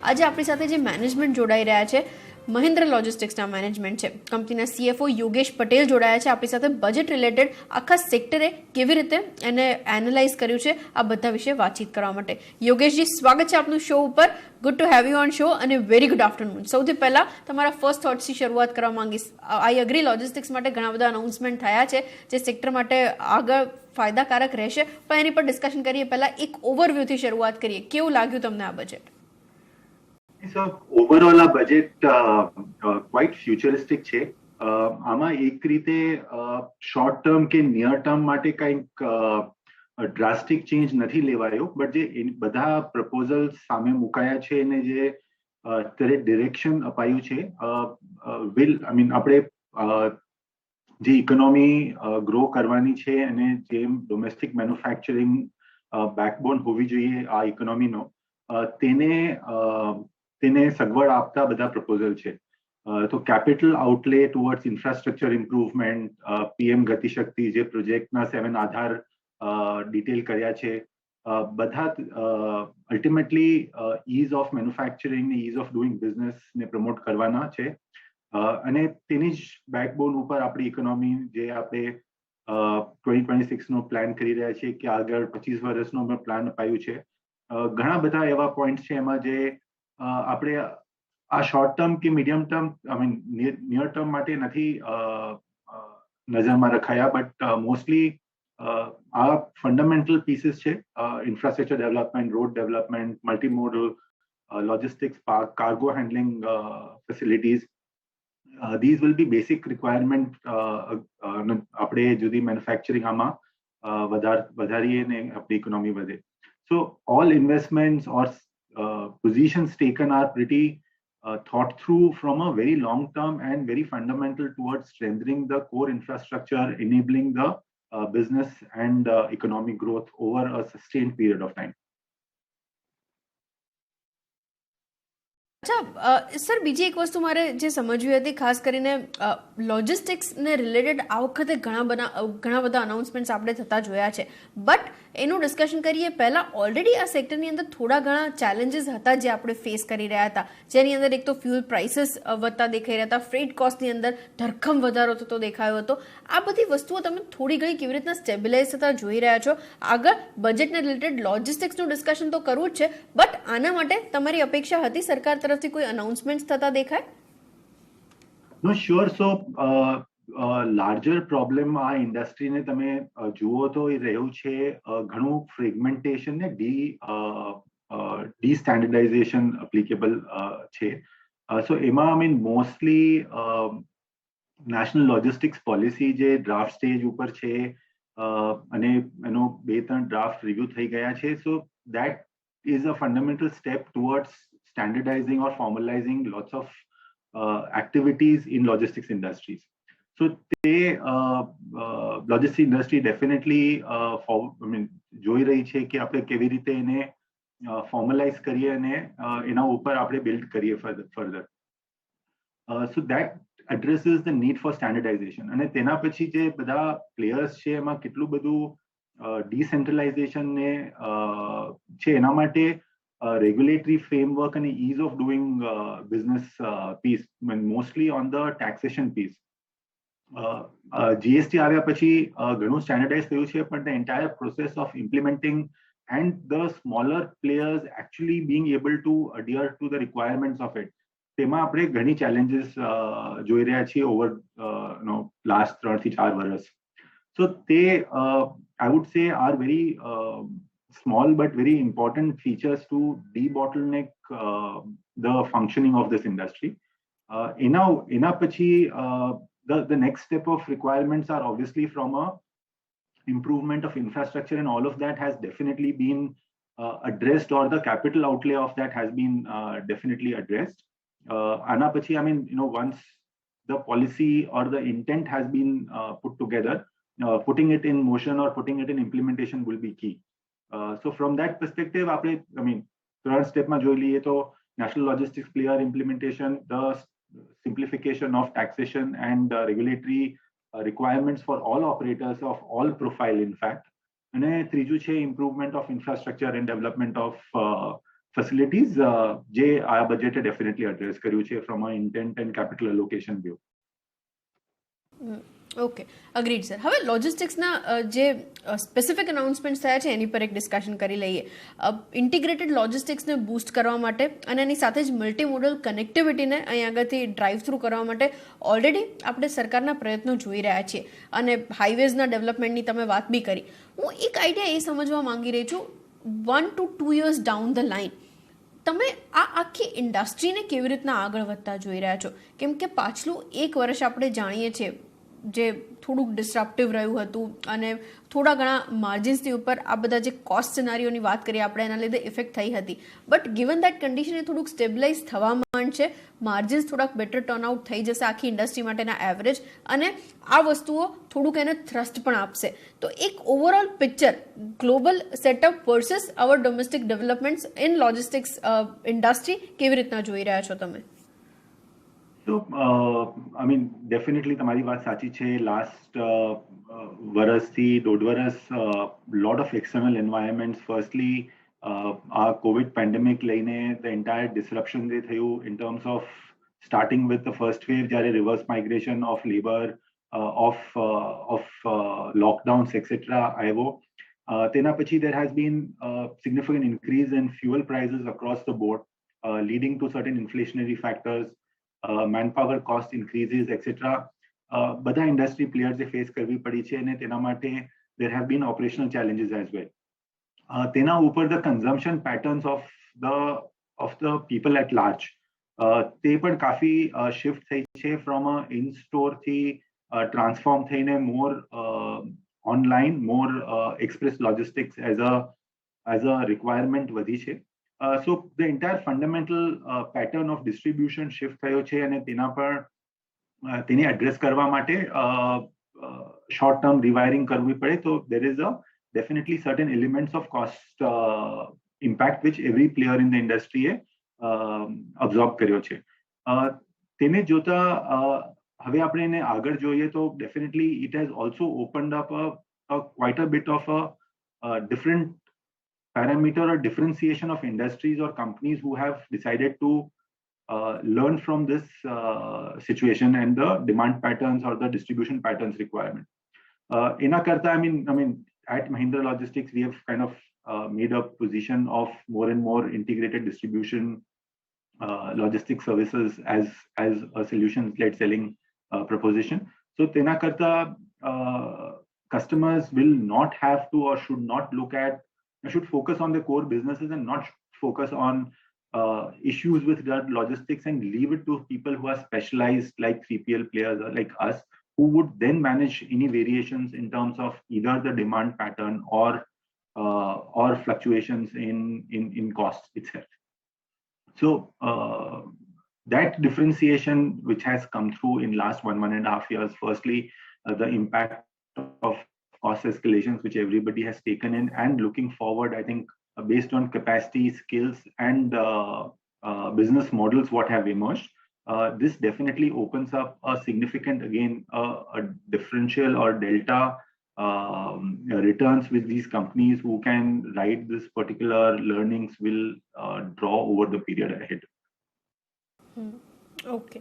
આજે આપણી સાથે જે મેનેજમેન્ટ જોડાઈ રહ્યા છે, મહિન્દ્રા લોજિસ્ટિક્સના મેનેજમેન્ટ છે, કંપનીના CFO યોગેશ પટેલ જોડાયા છે આપણી સાથે. બજેટ રિલેટેડ આખા સેક્ટરે કેવી રીતે એને એનાલાઇઝ કર્યું છે આ બધા વિશે વાતચીત કરવા માટે. યોગેશજી, સ્વાગત છે આપનું શો ઉપર. Good to have you on show અને વેરી ગુડ આફ્ટરનૂન. સૌથી પહેલા તમારા ફર્સ્ટ થોટ્સથી શરૂઆત કરવા માંગીશ. આઈ અગ્રી, લોજિસ્ટિક્સ માટે ઘણા બધા અનાઉન્સમેન્ટ થયા છે જે સેક્ટર માટે આગળ ફાયદાકારક રહેશે, પણ એની પર ડિસ્કશન કરીએ પહેલા એક ઓવરવ્યુથી શરૂઆત કરીએ. કેવું લાગ્યું તમને આ બજેટ? So overall આ બજેટ ક્વાઇટ ફ્યુચરિસ્ટિક છે. આમાં એક રીતે શોર્ટ ટર્મ કે નિયર ટર્મ માટે કંઈક ડ્રાસ્ટિક ચેન્જ નથી લેવાયો, બટ જે બધા પ્રપોઝલ્સ સામે મુકાયા છે અને જે અત્યારે ડિરેક્શન અપાયું છે, આપણે જે ઇકોનોમી ગ્રો કરવાની છે અને જેમ ડોમેસ્ટિક મેન્યુફેક્ચરિંગ બેકબોન હોવી જોઈએ આ ઇકોનોમીનો, તેને સગવડ આપતા બધા પ્રપોઝલ છે. તો capital outlay towards infrastructure improvement, PM Gatishakti જે પ્રોજેક્ટના 7 આધાર ડિટેલ કર્યા છે, બધા ultimately ease of manufacturing, ease of doing બિઝનેસને પ્રમોટ કરવાના છે. અને તેની જ બેકબોન ઉપર આપણી ઇકોનોમી જે આપણે 2026નો પ્લાન કરી રહ્યા છીએ કે આગળ 25 વર્ષનો પ્લાન અપાયું છે, ઘણા બધા એવા પોઈન્ટ છે એમાં જે આપણે આ શોર્ટ ટર્મ કે મીડિયમ ટર્મ નિયર ટર્મ માટે નથી નજરમાં રખાયા, બટ મોસ્ટલી આ ફંડામેન્ટલ પીસીસ છે. Infrastructure development, road development, multimodal logistics park, cargo handling facilities, these will be basic requirement આપણે જુદી મેન્યુફેક્ચરિંગ આમાં વધારીએ ને આપણી ઇકોનોમી વધે. So all investments or positions taken are pretty thought through from a very long term and very fundamental towards strengthening the core infrastructure, enabling the business and economic growth over a sustained period of time. અચ્છા sir, બીજી એક વસ્તુ મારે જે સમજવી હતી, ખાસ કરીને લોજિસ્ટિક્સને રિલેટેડ આ વખતે ઘણા બધા અનાઉન્સમેન્ટ્સ આપણે થતા જોયા છે, બટ એનું ડિસ્કશન કરીએ પહેલાં ઓલરેડી આ સેક્ટરની અંદર થોડા ઘણા ચેલેન્જીસ હતા જે આપણે ફેસ કરી રહ્યા હતા, જેની અંદર એક તો ફ્યુલ પ્રાઇસીસ વધતા દેખાઈ રહ્યા હતા, ફ્રેટ કોસ્ટની અંદર ધરખમ વધારો થતો દેખાયો હતો. આ બધી વસ્તુઓ તમે થોડી ઘણી કેવી રીતના સ્ટેબિલાઇઝ થતા જોઈ રહ્યા છો? આગળ બજેટને રિલેટેડ લોજિસ્ટિક્સનું ડિસ્કશન તો કરવું જ છે, બટ આના માટે તમારી અપેક્ષા હતી સરકાર તરફથી કોઈ અનાઉન્સમેન્ટ થતા દેખાય? નો શ્યોર. સો લાર્જર પ્રોબ્લેમ આ ઇન્ડસ્ટ્રીને તમે જુઓ તો એ રહ્યું છે ઘણું ફ્રેગમેન્ટેશન ને ડી-સ્ટેન્ડર્ડાઇઝેશન એપ્લિકેબલ છે. સો એમાં મોસ્ટલી નેશનલ લોજિસ્ટિક્સ પોલિસી જે ડ્રાફ્ટ સ્ટેજ ઉપર છે અને એનો 2-3 ડ્રાફ્ટ રિવ્યુ થઈ ગયા છે. So that is a fundamental step towards standardizing or formalizing lots of activities in logistics industries. So logistics industry definitely જોઈ રહી છે કે આપણે કેવી રીતે એને ફોર્મલાઇઝ કરીએ અને એના ઉપર આપણે બિલ્ડ કરીએ further. So that addresses the need for standardization. અને તેના પછી જે બધા પ્લેયર્સ છે એમાં કેટલું બધું ડિસેન્ટ્રલાઇઝેશન ને છે, એના માટે regulatory framework and ease of doing business piece, mostly on the taxation piece. GST આવ્યા પછી ઘણું સ્ટેન્ડર્ડાઇઝ થયું છે, પણ the entire process of implementing and the smaller players actually being able to adhere to the requirements of it, તેમાં આપણે ઘણી challenges જોઈ રહ્યા છીએ over last 3 થી 4 વર્ષ. So they I would say are very small but very important features to debottleneck the functioning of this industry. Ena pachi the next step of requirements are obviously from a improvement of infrastructure, and all of that has definitely been addressed, or the capital outlay of that has been definitely addressed. Ana pachi, once the policy or the intent has been put together, putting it in motion or putting it in implementation will be key. So from that perspective, third step માં જોઈ લઈએ તો national logistics player implementation, the simplification of taxation and regulatory requirements for all operators of all profile, in fact. અને ત્રીજું છે improvement of infrastructure and development of facilities જે આ બજેટે definitely address કર્યું છે from a intent and capital allocation view. Okay, agreed sir. હવે લોજિસ્ટિક્સના જે specific અનાઉન્સમેન્ટ્સ થયા છે એની પર એક ડિસ્કશન કરી લઈએ. ઇન્ટિગ્રેટેડ લોજિસ્ટિક્સને બૂસ્ટ કરવા માટે અને એની સાથે જ મલ્ટીમોડલ કનેક્ટિવિટીને અહીં આગળથી ડ્રાઈવ થ્રુ કરવા માટે ઓલરેડી આપણે સરકારના પ્રયત્નો જોઈ રહ્યા છીએ અને હાઈવેઝના ડેવલપમેન્ટની તમે વાત બી કરી. હું એક આઈડિયા એ સમજવા માંગી રહી છું, 1 to 2 years down the line તમે આ આખી ઇન્ડસ્ટ્રીને કેવી રીતના આગળ વધતા જોઈ રહ્યા છો? કેમ કે પાછલું એક વર્ષ આપણે જાણીએ છીએ જે થોડુંક ડિસ્ટ્રપ્ટિવ રહ્યું હતું અને થોડા ઘણા માર્જિન્સની ઉપર આ બધા જે કોસ્ટ સિનારીઓની વાત કરીએ આપણે એના લીધે ઇફેક્ટ થઈ હતી. બટ ગિવન દેટ કન્ડિશન એ થોડુંક સ્ટેબલાઇઝ થવા માંડ છે, માર્જિન્સ થોડાક બેટર ટર્નઆઉટ થઈ જશે આખી ઇન્ડસ્ટ્રી માટેના એવરેજ, અને આ વસ્તુઓ થોડુંક એને થ્રસ્ટ પણ આપશે. તો એક overall picture global setup versus our domestic developments in logistics industry કેવી રીતના જોઈ રહ્યા છો તમે? So, I mean, definitely તમારી વાત સાચી છે. લાસ્ટ વર્ષથી દોઢ વર્ષ lot of external environments. Firstly, આ કોવિડ પેન્ડેમિક લઈને the entire disruption જે થયું in terms of starting with the first wave, જ્યારે reverse migration of labor, of lockdowns, etc. આવ્યો. તેના પછી there has been significant increase in fuel prices across the board, leading to certain inflationary factors. Manpower cost increases, etc. બધા industry પ્લેયર્સે face કરવી પડી છે અને તેના માટે there have been operational challenges as well. તેના ઉપર the consumption patterns of the people at large, તે પણ કાફી shift થઈ છે from a in-store થી transform થઈને more online, more express logistics as a requirement વધી છે. So the entire fundamental pattern of distribution shift થયો છે અને તેને એડ્રેસ કરવા માટે short term rewiring કરવી પડે. તો there is a definitely certain elements of cost impact which every player in the industry A absorb કર્યો છે. તેને જોતા હવે આપણે એને આગળ જોઈએ તો definitely it has also opened up quite a bit of a different parameter or differentiation of industries or companies who have decided to learn from this situation and the demand patterns or the distribution patterns requirement. Ina karta, I mean, at Mahindra Logistics, we have kind of made a position of more and more integrated distribution logistics services as a solutions-led selling proposition. So, tena karta, customers will not have to or should not look at, should focus on the core businesses and not focus on issues with logistics and leave it to people who are specialized like 3PL players or like us, who would then manage any variations in terms of either the demand pattern or fluctuations in costs itself. So that differentiation which has come through in last 1.5 years, firstly, the impact of cost escalations which everybody has taken in, and looking forward, I think based on capacity, skills, and business models what have emerged, this definitely opens up a significant, again, a differential or delta returns with these companies who can ride this particular learnings will draw over the period ahead. Okay,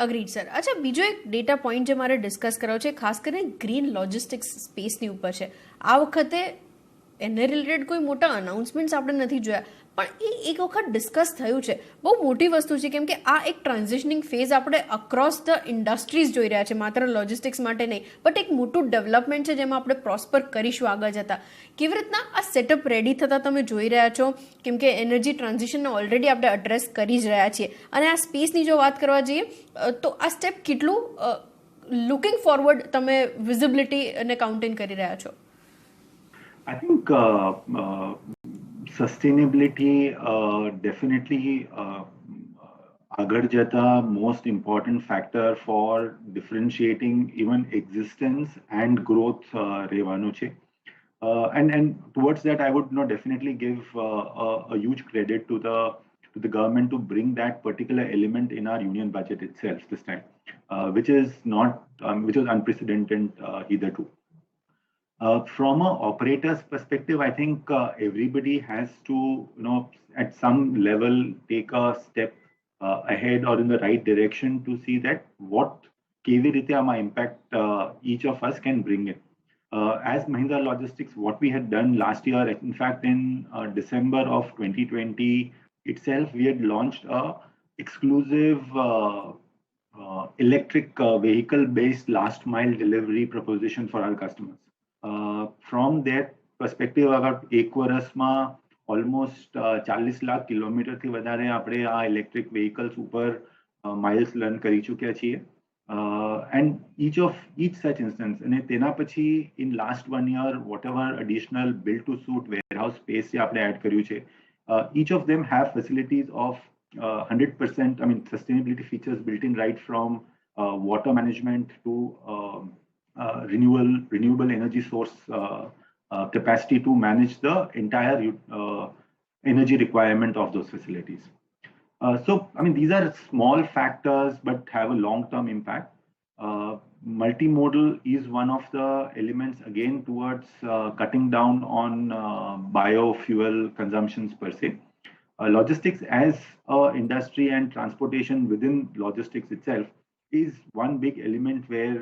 agreed sir. અચ્છા, બીજો એક data point જે મારે discuss કરવો છે ખાસ કરીને green logistics સ્પેસની ઉપર છે. આ વખતે એને રિલેટેડ કોઈ મોટા અનાઉન્સમેન્ટ્સ આપણે નથી જોયા, પણ એ એક વખત ડિસ્કસ થયું છે. બહુ મોટી વસ્તુ છે કેમ કે આ એક ટ્રાન્ઝિશનિંગ ફેઝ આપણે અક્રોસ ધ ઇન્ડસ્ટ્રીઝ જોઈ રહ્યા છે, માત્ર લોજિસ્ટિક્સ માટે નહીં, બટ એક મોટું ડેવલપમેન્ટ છે જેમાં આપણે પ્રોસ્પર કરીશું આગળ જતા. કેવી રીતના આ સેટઅપ રેડી થતા તમે જોઈ રહ્યા છો? કેમ કે એનર્જી ટ્રાન્ઝિશનને ઓલરેડી આપણે એડ્રેસ કરી જ રહ્યા છીએ, અને આ સ્પેસની જો વાત કરવા જઈએ તો આ સ્ટેપ કેટલું લુકિંગ ફોરવર્ડ તમે વિઝિબિલિટી અને કાઉન્ટિંગ કરી રહ્યા છો? I think sustainability definitely આગળ જતા most important factor for differentiating even existence and growth રહેવાનું છે. And towards that, I would definitely give a huge credit to the government to bring that particular element in our union budget itself this time, which is not which is unprecedented hitherto. From an operator's perspective, I think everybody has to, at some level, take a step ahead or in the right direction to see that what KV Rityama impact each of us can bring it. As Mahindra Logistics, what we had done last year, in fact, in December of 2020 itself, we had launched a exclusive electric vehicle-based last mile delivery proposition for our customers. From that perspective, અગર એક વર્ષમાં almost 40 lakh કિલોમીટરથી વધારે આપણે આ electric vehicles ઉપર miles learn કરી ચૂક્યા છીએ and each such instance અને તેના પછી in last 1 year whatever additional build to suit warehouse space જે આપણે add કર્યું છે each of them have facilities of 100% I mean sustainability features built in, right from water management to renewable energy source capacity to manage the entire energy requirement of those facilities. So, I mean, these are small factors but have a long-term impact. Multimodal is one of the elements again towards cutting down on biofuel consumptions per se. Logistics as an industry and transportation within logistics itself is one big element where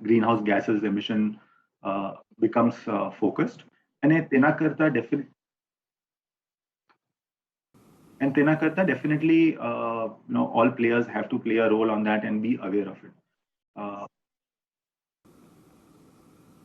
greenhouse gases emission becomes focused. And તેના કરતા definitely all players have to play a role on that and be aware of it.